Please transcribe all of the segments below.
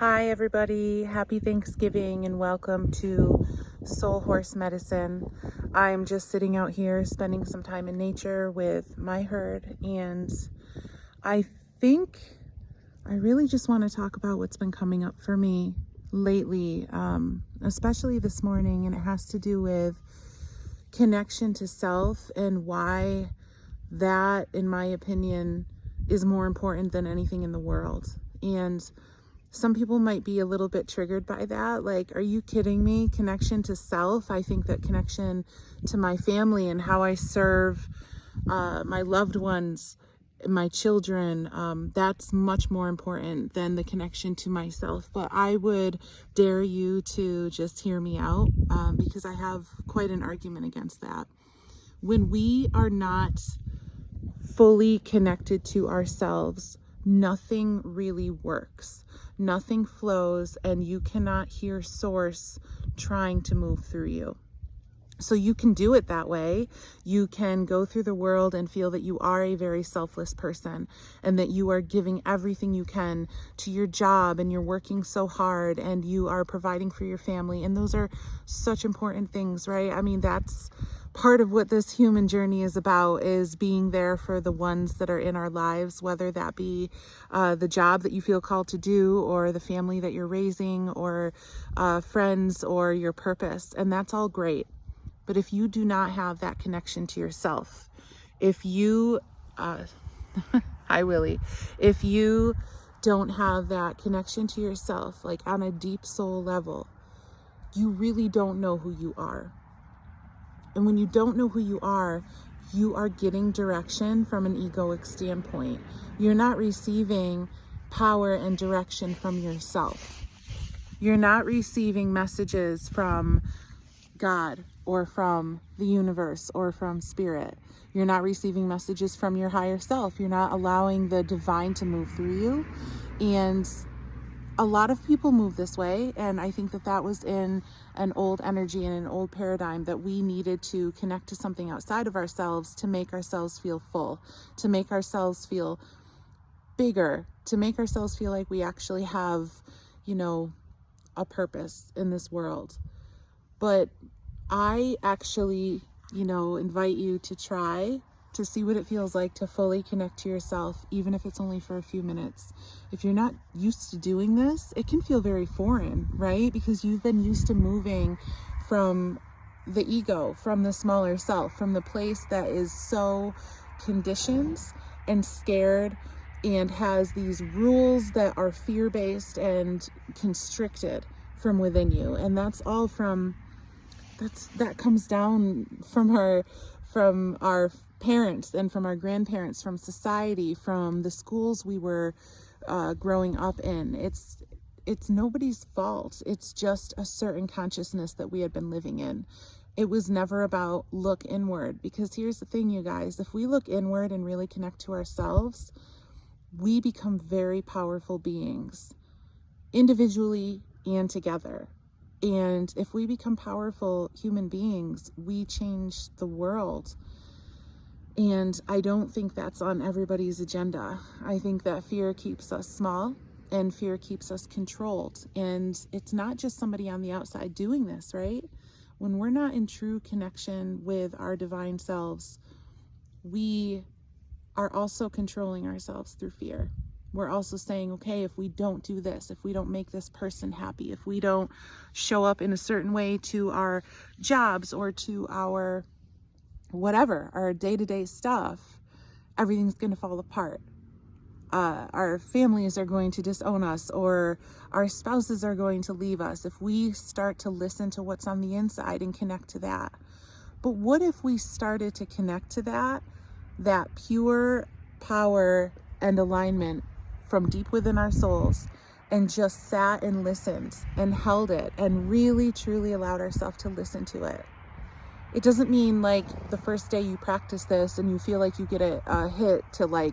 Hi everybody, happy Thanksgiving and welcome to Soul Horse Medicine. I'm just sitting out here spending some time in nature with my herd, and I think I really just want to talk about what's been coming up for me lately, especially this morning, and it has to do with connection to self and why that, in my opinion, is more important than anything in the world. And some people might be a little bit triggered by that. Like, are you kidding me? Connection to self. I think that connection to my family and how I serve my loved ones, my children, that's much more important than the connection to myself. But I would dare you to just hear me out, because I have quite an argument against that. When we are not fully connected to ourselves, nothing really works. Nothing flows, and you cannot hear source trying to move through you. So you can do it that way. You can go through the world and feel that you are a very selfless person and that you are giving everything you can to your job and you're working so hard and you are providing for your family. And those are such important things, right? I mean, that's part of what this human journey is about, is being there for the ones that are in our lives, whether that be the job that you feel called to do, or the family that you're raising, or friends, or your purpose. And that's all great. But if you do not have that connection to yourself, if you, hi Willie, if you don't have that connection to yourself, like on a deep soul level, you really don't know who you are. And when you don't know who you are getting direction from an egoic standpoint. You're not receiving power and direction from yourself. You're not receiving messages from God or from the universe or from spirit. You're not receiving messages from your higher self. You're not allowing the divine to move through you. And a lot of people move this way, and I think that that was in an old energy and an old paradigm, that we needed to connect to something outside of ourselves to make ourselves feel full, to make ourselves feel bigger, to make ourselves feel like we actually have, a purpose in this world. But I actually, invite you to try to see what it feels like to fully connect to yourself, even if it's only for a few minutes. If you're not used to doing this, it can feel very foreign, right? Because you've been used to moving from the ego, from the smaller self, from the place that is so conditioned and scared and has these rules that are fear-based and constricted from within you. And that's all that comes down from our parents and from our grandparents, from society, from the schools we were growing up in. It's nobody's fault. It's just a certain consciousness that we had been living in. It was never about look inward, because here's the thing, you guys, if we look inward and really connect to ourselves, we become very powerful beings, individually and together. And if we become powerful human beings, we change the world. And I don't think that's on everybody's agenda. I think that fear keeps us small and fear keeps us controlled. And it's not just somebody on the outside doing this, right? When we're not in true connection with our divine selves, we are also controlling ourselves through fear. We're also saying, okay, if we don't do this, if we don't make this person happy, if we don't show up in a certain way to our jobs or to our whatever, our day-to-day stuff, everything's going to fall apart. Our families are going to disown us, or our spouses are going to leave us, if we start to listen to what's on the inside and connect to that. But what if we started to connect to that pure power and alignment from deep within our souls, and just sat and listened and held it and really truly allowed ourselves to listen to it? It doesn't mean like the first day you practice this and you feel like you get a hit to like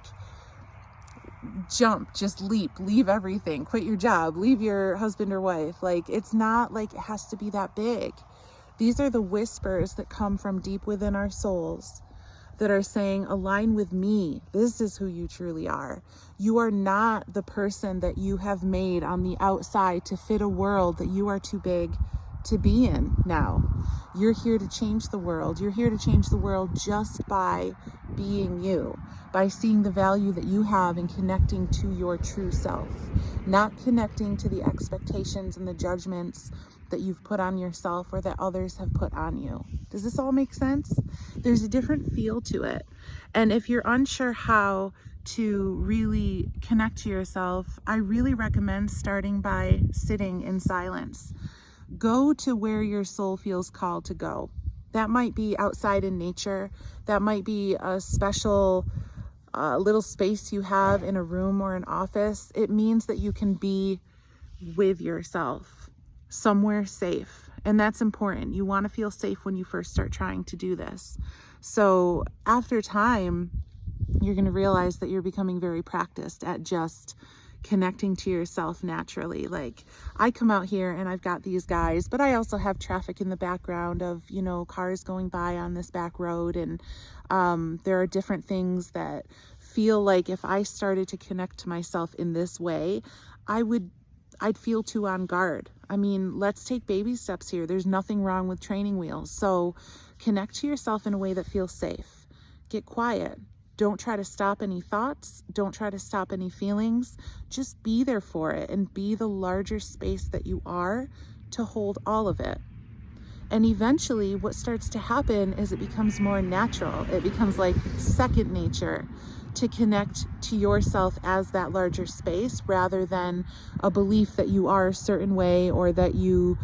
jump, just leave everything, quit your job, leave your husband or wife. Like, it's not like it has to be that big. These are the whispers that come from deep within our souls that are saying, align with me. This is who you truly are. You are not the person that you have made on the outside to fit a world that you are too big to be in now. You're here to change the world. You're here to change the world just by being you, by seeing the value that you have and connecting to your true self, not connecting to the expectations and the judgments that you've put on yourself or that others have put on you. Does this all make sense? There's a different feel to it. And if you're unsure how to really connect to yourself, I really recommend starting by sitting in silence. Go to where your soul feels called to go. That might be outside in nature. That might be a special little space you have in a room or an office. It means that you can be with yourself somewhere safe. And that's important. You want to feel safe when you first start trying to do this. So after time, you're going to realize that you're becoming very practiced at just connecting to yourself naturally. Like, I come out here and I've got these guys, but I also have traffic in the background of, you know, cars going by on this back road. And there are different things that feel like if I started to connect to myself in this way, I'd feel too on guard. I mean, let's take baby steps here. There's nothing wrong with training wheels. So connect to yourself in a way that feels safe. Get quiet. Don't try to stop any thoughts. Don't try to stop any feelings. Just be there for it and be the larger space that you are to hold all of it. And eventually what starts to happen is it becomes more natural. It becomes like second nature to connect to yourself as that larger space rather than a belief that you are a certain way or that you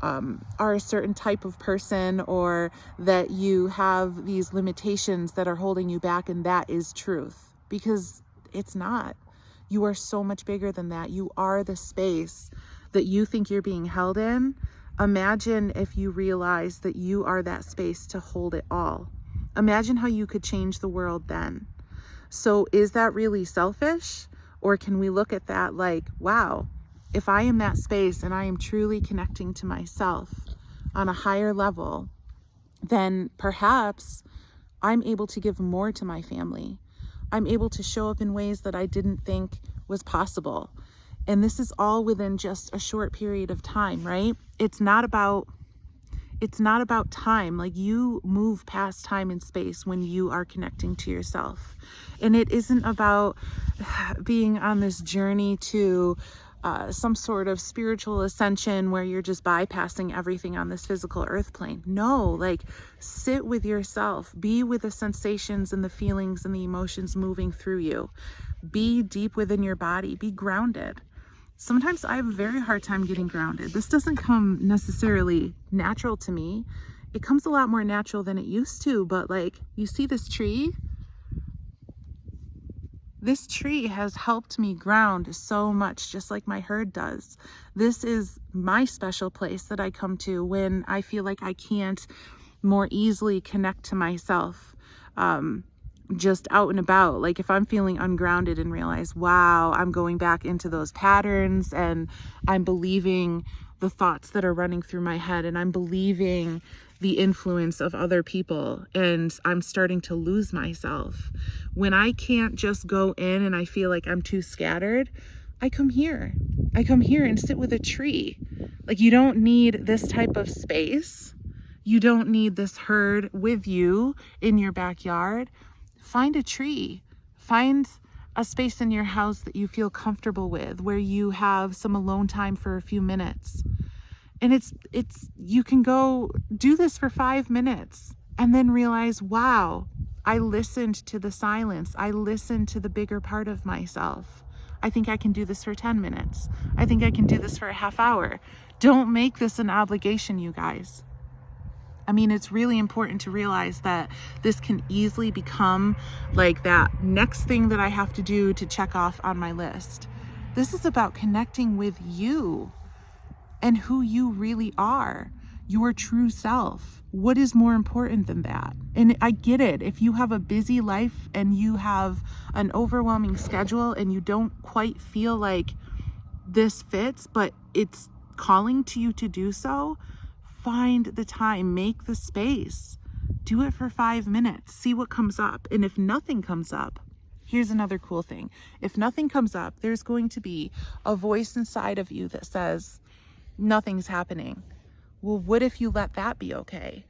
are a certain type of person or that you have these limitations that are holding you back, and that is truth, because it's not. You are so much bigger than that. You are the space that you think you're being held in. Imagine if you realize that you are that space to hold it all. Imagine how you could change the world then. So is that really selfish? Or can we look at that like, wow, if I am that space and I am truly connecting to myself on a higher level, then perhaps I'm able to give more to my family. I'm able to show up in ways that I didn't think was possible. And this is all within just a short period of time, right? It's not about time. Like, you move past time and space when you are connecting to yourself. And it isn't about being on this journey to some sort of spiritual ascension where you're just bypassing everything on this physical earth plane. No, like, sit with yourself, be with the sensations and the feelings and the emotions moving through you. Be deep within your body, be grounded. Sometimes I have a very hard time getting grounded. This doesn't come necessarily natural to me. It comes a lot more natural than it used to, but like, you see this tree? This tree has helped me ground so much, just like my herd does. This is my special place that I come to when I feel like I can't more easily connect to myself just out and about. Like, if I'm feeling ungrounded and realize, wow, I'm going back into those patterns and I'm believing the thoughts that are running through my head and I'm believing the influence of other people and I'm starting to lose myself. When I can't just go in and I feel like I'm too scattered, I come here. I come here and sit with a tree. Like, you don't need this type of space. You don't need this herd with you in your backyard. Find a tree. Find a space in your house that you feel comfortable with, where you have some alone time for a few minutes. And you can go do this for 5 minutes and then realize, wow, I listened to the silence. I listened to the bigger part of myself. I think I can do this for 10 minutes. I think I can do this for a half hour. Don't make this an obligation, you guys. I mean, it's really important to realize that this can easily become like that next thing that I have to do to check off on my list. This is about connecting with you and who you really are, your true self. What is more important than that? And I get it. If you have a busy life and you have an overwhelming schedule and you don't quite feel like this fits, but it's calling to you to do so, find the time, make the space. Do it for 5 minutes. See what comes up. And if nothing comes up, here's another cool thing. If nothing comes up, there's going to be a voice inside of you that says, nothing's happening. Well, what if you let that be okay?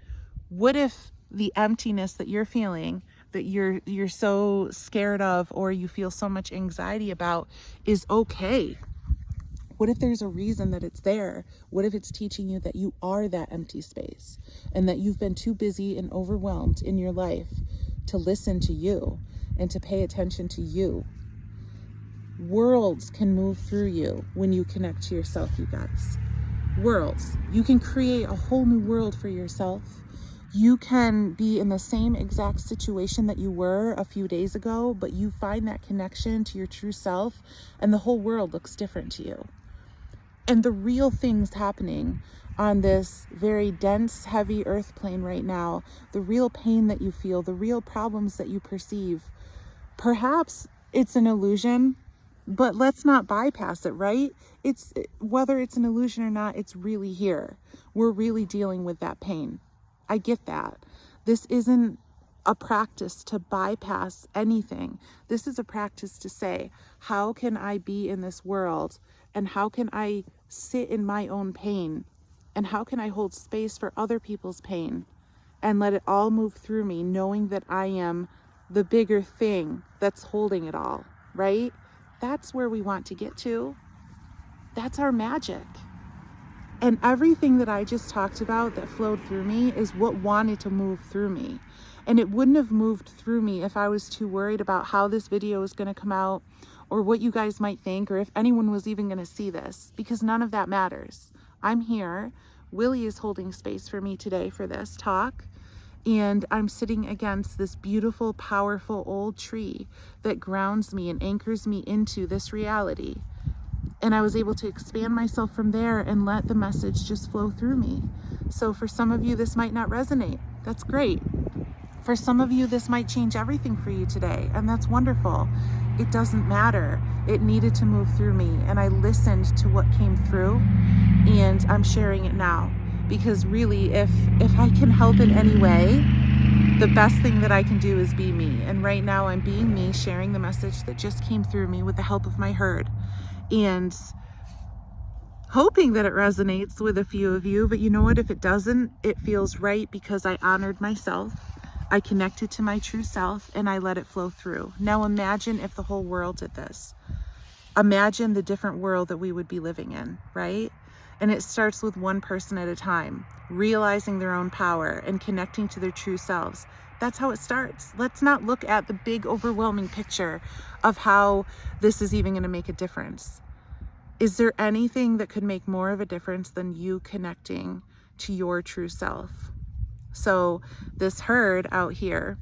What if the emptiness that you're feeling, that you're so scared of, or you feel so much anxiety about, is okay? What if there's a reason that it's there? What if it's teaching you that you are that empty space, and that you've been too busy and overwhelmed in your life to listen to you and to pay attention to you? Worlds can move through you when you connect to yourself, you guys. Worlds. You can create a whole new world for yourself. You can be in the same exact situation that you were a few days ago, but you find that connection to your true self, and the whole world looks different to you. And the real things happening on this very dense, heavy earth plane right now, the real pain that you feel, the real problems that you perceive, perhaps it's an illusion, but let's not bypass it, right? Whether it's an illusion or not, it's really here. We're really dealing with that pain. I get that. This isn't a practice to bypass anything. This is a practice to say, how can I be in this world, and how can I sit in my own pain, and how can I hold space for other people's pain and let it all move through me, knowing that I am the bigger thing that's holding it all, right? That's where we want to get to. That's our magic. And everything that I just talked about that flowed through me is what wanted to move through me. And it wouldn't have moved through me if I was too worried about how this video is going to come out, or what you guys might think, or if anyone was even going to see this, because none of that matters. I'm here. Willie is holding space for me today for this talk. And I'm sitting against this beautiful, powerful old tree that grounds me and anchors me into this reality. And I was able to expand myself from there and let the message just flow through me. So for some of you, this might not resonate. That's great. For some of you, this might change everything for you today, and that's wonderful. It doesn't matter. It needed to move through me, and I listened to what came through, and I'm sharing it now. Because really, if I can help in any way, the best thing that I can do is be me. And right now I'm being me, sharing the message that just came through me with the help of my herd, and hoping that it resonates with a few of you. But you know what? If it doesn't, it feels right, because I honored myself, I connected to my true self, and I let it flow through. Now imagine if the whole world did this. Imagine the different world that we would be living in, right? And it starts with one person at a time, realizing their own power and connecting to their true selves. That's how it starts. Let's not look at the big overwhelming picture of how this is even going to make a difference. Is there anything that could make more of a difference than you connecting to your true self? So this herd out here,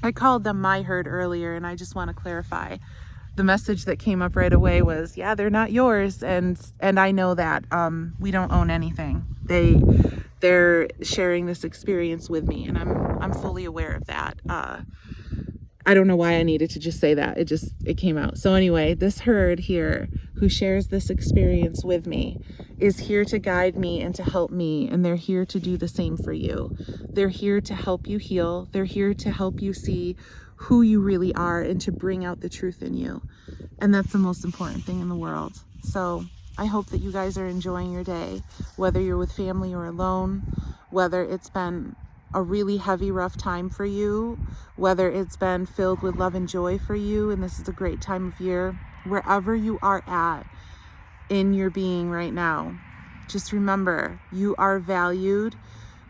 I called them my herd earlier, and I just want to clarify. The message that came up right away was, yeah, they're not yours, and I know that. We don't own anything. They're sharing this experience with me, and I'm fully aware of that. I don't know why I needed to just say that. It came out. So anyway, this herd here who shares this experience with me is here to guide me and to help me, and they're here to do the same for you. They're here to help you heal. They're here to help you see who you really are and to bring out the truth in you. And that's the most important thing in the world. So I hope that you guys are enjoying your day, whether you're with family or alone, whether it's been a really heavy, rough time for you, whether it's been filled with love and joy for you, and this is a great time of year. Wherever you are at in your being right now, just remember, you are valued.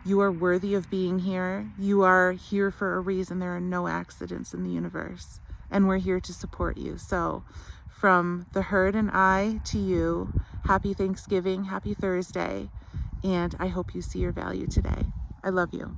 You are worthy of being here. You are here for a reason. There are no accidents in the universe, and we're here to support you. So from the herd and I to you, happy Thanksgiving, happy Thursday, and I hope you see your value today. I love you.